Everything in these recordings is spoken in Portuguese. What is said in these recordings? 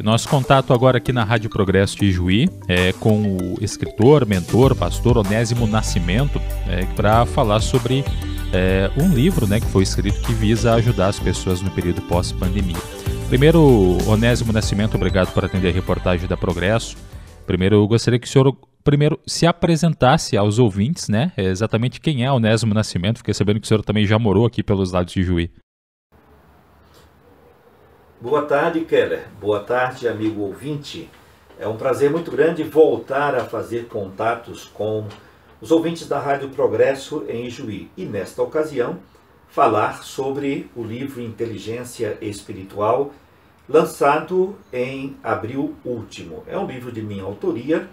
Nosso contato agora aqui na Rádio Progresso de Ijuí é com o escritor, mentor, pastor Onésimo Nascimento, para falar sobre um livro, que foi escrito que visa ajudar as pessoas no período pós-pandemia. Primeiro, Onésimo Nascimento, obrigado por atender a reportagem da Progresso. Primeiro, eu gostaria que o senhor se apresentasse aos ouvintes, exatamente quem é Onésimo Nascimento. Fiquei sabendo que o senhor também já morou aqui pelos lados de Ijuí. Boa tarde, Keller. Boa tarde, amigo ouvinte. É um prazer muito grande voltar a fazer contatos com os ouvintes da Rádio Progresso em Ijuí. E nesta ocasião, falar sobre o livro Inteligência Espiritual, lançado em abril último. É um livro de minha autoria,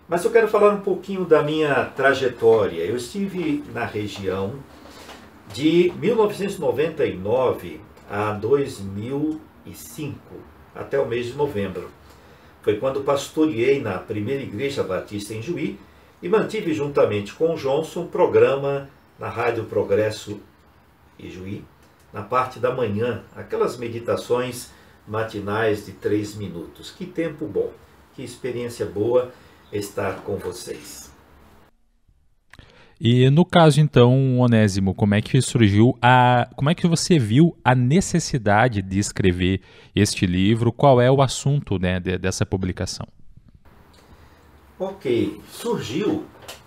mas eu quero falar um pouquinho da minha trajetória. Eu estive na região de 1999 a 2005, até o mês de novembro. Foi quando pastoreei na primeira igreja batista em Ijuí e mantive juntamente com o Johnson um programa na Rádio Progresso Ijuí, na parte da manhã, aquelas meditações matinais de 3 minutos. Que tempo bom, que experiência boa estar com vocês. E no caso, então, Onésimo, como é que surgiu como é que você viu a necessidade de escrever este livro? Qual é o assunto, dessa publicação? Ok, surgiu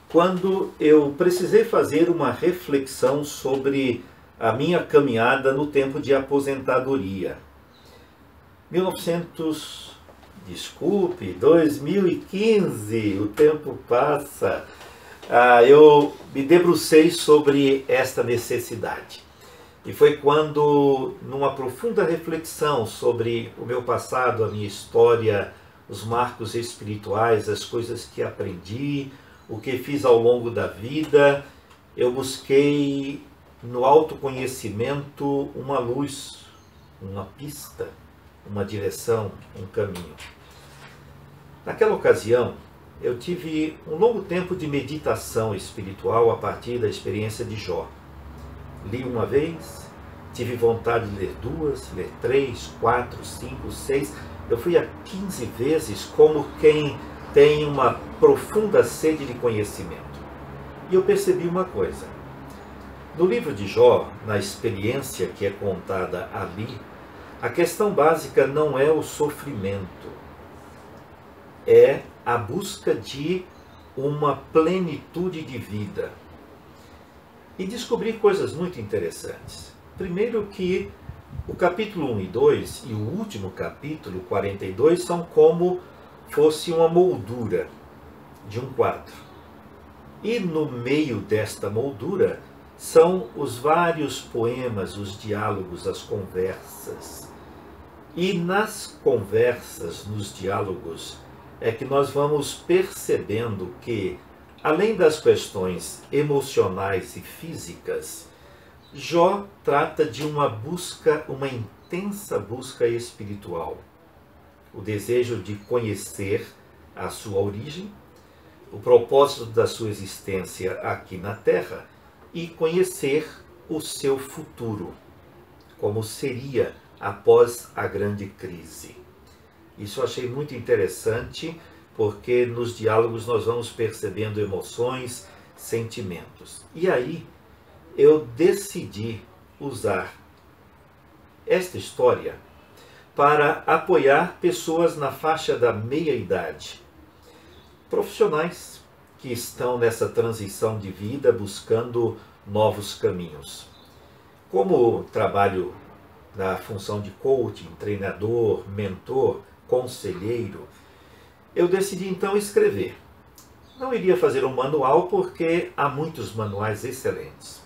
quando eu precisei fazer uma reflexão sobre a minha caminhada no tempo de aposentadoria. 2015, o tempo passa. Eu me debrucei sobre esta necessidade. E foi quando, numa profunda reflexão sobre o meu passado, a minha história, os marcos espirituais, as coisas que aprendi, o que fiz ao longo da vida, eu busquei no autoconhecimento uma luz, uma pista, uma direção, um caminho. Naquela ocasião, eu tive um longo tempo de meditação espiritual a partir da experiência de Jó. Li uma vez, tive vontade de ler 2, ler 3, 4, 5, 6. Eu fui a 15 vezes como quem tem uma profunda sede de conhecimento. E eu percebi uma coisa. No livro de Jó, na experiência que é contada ali, a questão básica não é o sofrimento, é a busca de uma plenitude de vida. E descobri coisas muito interessantes. Primeiro que o capítulo 1 e 2 e o último capítulo, 42, são como fosse uma moldura de um quadro. E no meio desta moldura são os vários poemas, os diálogos, as conversas. E nas conversas, nos diálogos, é que nós vamos percebendo que, além das questões emocionais e físicas, Jó trata de uma busca, uma intensa busca espiritual. O desejo de conhecer a sua origem, o propósito da sua existência aqui na Terra e conhecer o seu futuro, como seria após a grande crise. Isso eu achei muito interessante, porque nos diálogos nós vamos percebendo emoções, sentimentos. E aí eu decidi usar esta história para apoiar pessoas na faixa da meia-idade, profissionais que estão nessa transição de vida buscando novos caminhos. Como trabalho na função de coaching, treinador, mentor, conselheiro, eu decidi então escrever. Não iria fazer um manual porque há muitos manuais excelentes.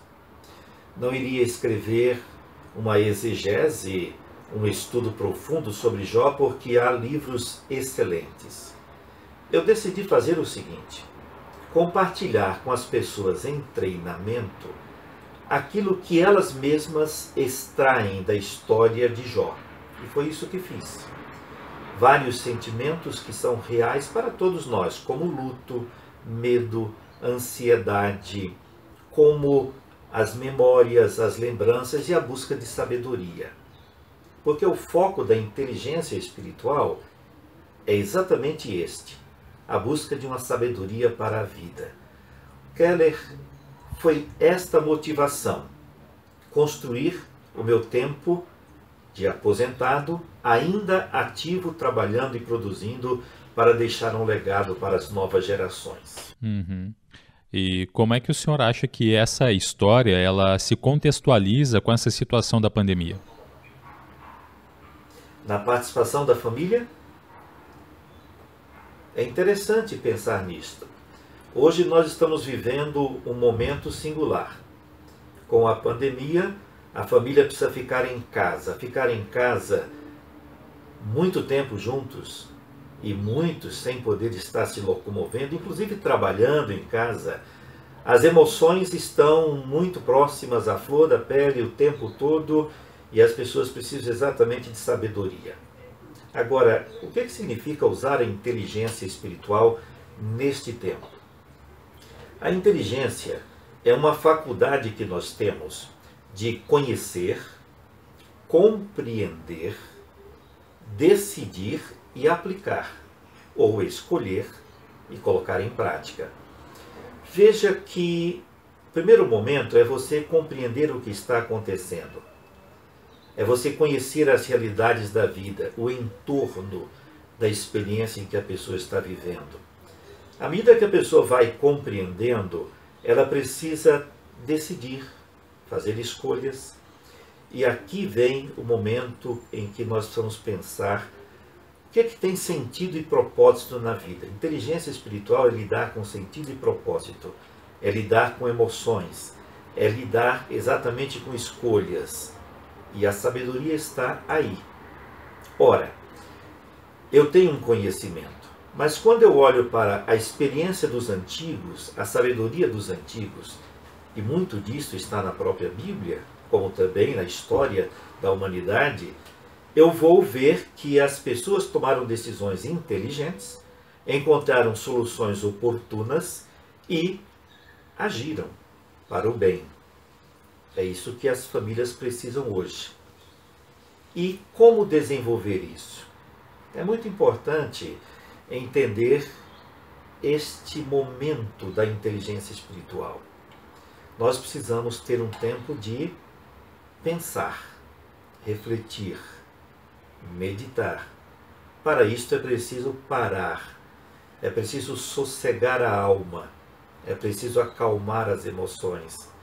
Não iria escrever uma exegese, um estudo profundo sobre Jó porque há livros excelentes. Eu decidi fazer o seguinte: compartilhar com as pessoas em treinamento aquilo que elas mesmas extraem da história de Jó. E foi isso que fiz. Vários sentimentos que são reais para todos nós, como luto, medo, ansiedade, como as memórias, as lembranças e a busca de sabedoria. Porque o foco da inteligência espiritual é exatamente este: a busca de uma sabedoria para a vida. Keller foi esta motivação: construir o meu tempo de aposentado, ainda ativo, trabalhando e produzindo, para deixar um legado para as novas gerações. Uhum. E como é que o senhor acha que essa história ela se contextualiza com essa situação da pandemia? Na participação da família, é interessante pensar nisto. Hoje nós estamos vivendo um momento singular. Com a pandemia, a família precisa ficar em casa. Ficar em casa muito tempo juntos e muitos sem poder estar se locomovendo, inclusive trabalhando em casa. As emoções estão muito próximas à flor da pele o tempo todo e as pessoas precisam exatamente de sabedoria. Agora, o que significa usar a inteligência espiritual neste tempo? A inteligência é uma faculdade que nós temos de conhecer, compreender, decidir e aplicar, ou escolher e colocar em prática. Veja que o primeiro momento é você compreender o que está acontecendo. É você conhecer as realidades da vida, o entorno da experiência em que a pessoa está vivendo. À medida que a pessoa vai compreendendo, ela precisa decidir, fazer escolhas. E aqui vem o momento em que nós precisamos pensar o que é que tem sentido e propósito na vida. Inteligência espiritual é lidar com sentido e propósito, é lidar com emoções, é lidar exatamente com escolhas. E a sabedoria está aí. Ora, eu tenho um conhecimento, mas quando eu olho para a experiência dos antigos, a sabedoria dos antigos, e muito disso está na própria Bíblia, como também na história da humanidade, eu vou ver que as pessoas tomaram decisões inteligentes, encontraram soluções oportunas e agiram para o bem. É isso que as famílias precisam hoje. E como desenvolver isso? É muito importante entender este momento da inteligência espiritual. Nós precisamos ter um tempo de pensar, refletir, meditar. Para isso é preciso parar, é preciso sossegar a alma, é preciso acalmar as emoções,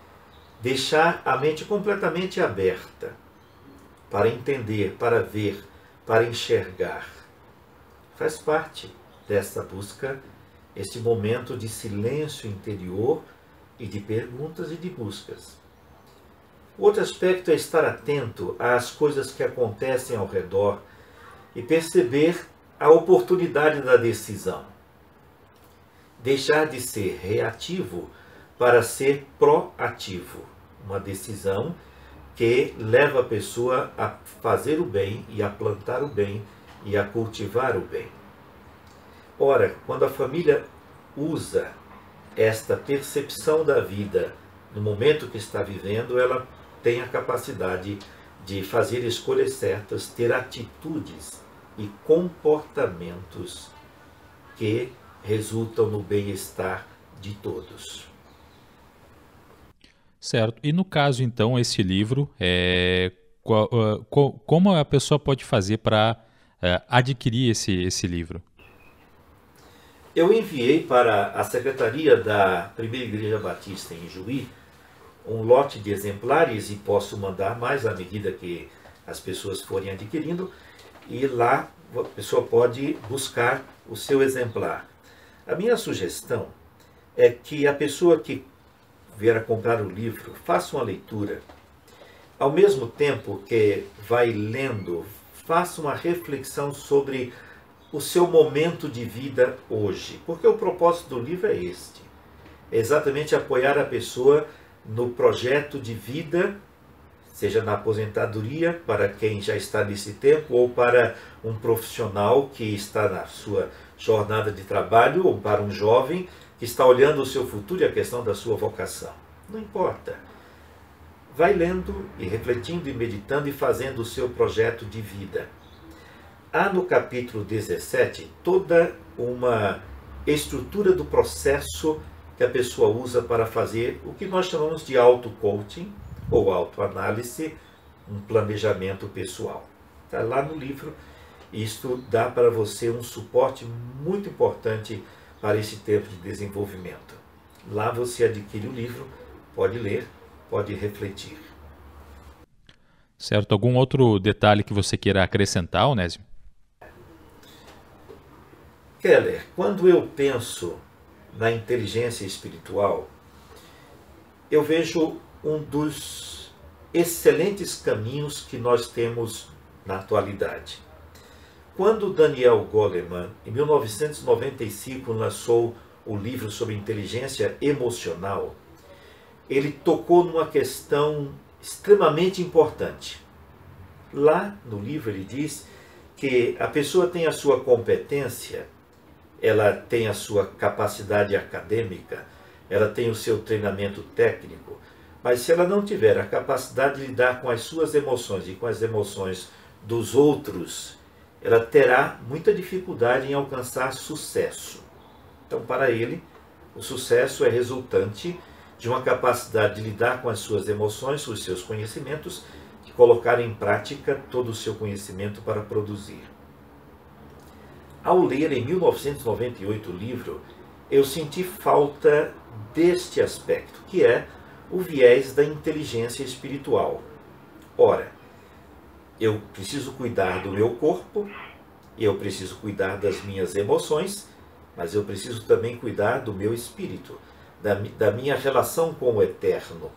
deixar a mente completamente aberta para entender, para ver, para enxergar. Faz parte dessa busca, este momento de silêncio interior e de perguntas e de buscas. Outro aspecto é estar atento às coisas que acontecem ao redor e perceber a oportunidade da decisão. Deixar de ser reativo para ser proativo. Uma decisão que leva a pessoa a fazer o bem e a plantar o bem e a cultivar o bem. Ora, quando a família usa esta percepção da vida no momento que está vivendo, ela tem a capacidade de fazer escolhas certas, ter atitudes e comportamentos que resultam no bem-estar de todos. Certo. E no caso, então, esse livro, como a pessoa pode fazer para adquirir esse livro? Eu enviei para a Secretaria da Primeira Igreja Batista em Juí um lote de exemplares e posso mandar mais à medida que as pessoas forem adquirindo, e lá a pessoa pode buscar o seu exemplar. A minha sugestão é que a pessoa que vier a comprar o livro faça uma leitura, ao mesmo tempo que vai lendo, faça uma reflexão sobre o seu momento de vida hoje, porque o propósito do livro é este, é exatamente apoiar a pessoa no projeto de vida, seja na aposentadoria, para quem já está nesse tempo, ou para um profissional que está na sua jornada de trabalho, ou para um jovem que está olhando o seu futuro e a questão da sua vocação. Não importa. vai lendo e refletindo e meditando e fazendo o seu projeto de vida. Há no capítulo 17 toda uma estrutura do processo que a pessoa usa para fazer o que nós chamamos de auto-coaching ou autoanálise, um planejamento pessoal. Está lá no livro. Isto dá para você um suporte muito importante para esse tempo de desenvolvimento. Lá você adquire o livro, pode ler, pode refletir. Certo. Algum outro detalhe que você queira acrescentar, Onésimo? Keller, quando eu penso na inteligência espiritual, eu vejo um dos excelentes caminhos que nós temos na atualidade. Quando Daniel Goleman, em 1995, lançou o livro sobre inteligência emocional, ele tocou numa questão extremamente importante. Lá no livro ele diz que a pessoa tem a sua competência, ela tem a sua capacidade acadêmica, ela tem o seu treinamento técnico, mas se ela não tiver a capacidade de lidar com as suas emoções e com as emoções dos outros, ela terá muita dificuldade em alcançar sucesso. Então, para ele, o sucesso é resultante de uma capacidade de lidar com as suas emoções, os seus conhecimentos, de colocar em prática todo o seu conhecimento para produzir. Ao ler em 1998 o livro, eu senti falta deste aspecto, que é o viés da inteligência espiritual. Ora, eu preciso cuidar do meu corpo, eu preciso cuidar das minhas emoções, mas eu preciso também cuidar do meu espírito, da minha relação com o eterno,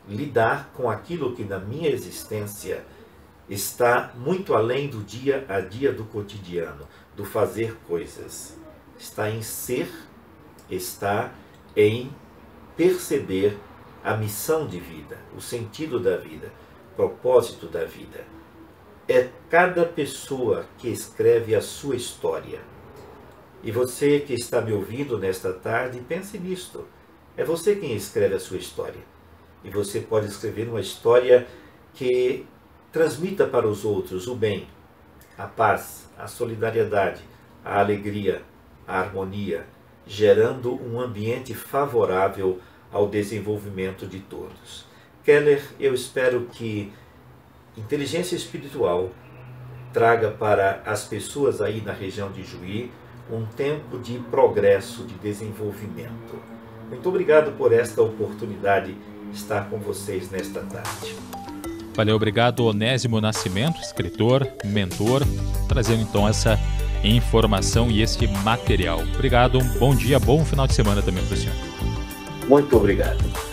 lidar com aquilo que na minha existência está muito além do dia a dia do cotidiano, do fazer coisas. Está em ser, está em perceber a missão de vida, o sentido da vida, o propósito da vida. É cada pessoa que escreve a sua história. E você que está me ouvindo nesta tarde, pense nisto. É você quem escreve a sua história. E você pode escrever uma história que transmita para os outros o bem, a paz, a solidariedade, a alegria, a harmonia, gerando um ambiente favorável ao desenvolvimento de todos. Keller, eu espero que inteligência espiritual traga para as pessoas aí na região de Juí um tempo de progresso, de desenvolvimento. Muito obrigado por esta oportunidade de estar com vocês nesta tarde. Valeu, obrigado, Onésimo Nascimento, escritor, mentor, trazendo então essa informação e esse material. Obrigado, um bom dia, bom final de semana também para o senhor. Muito obrigado.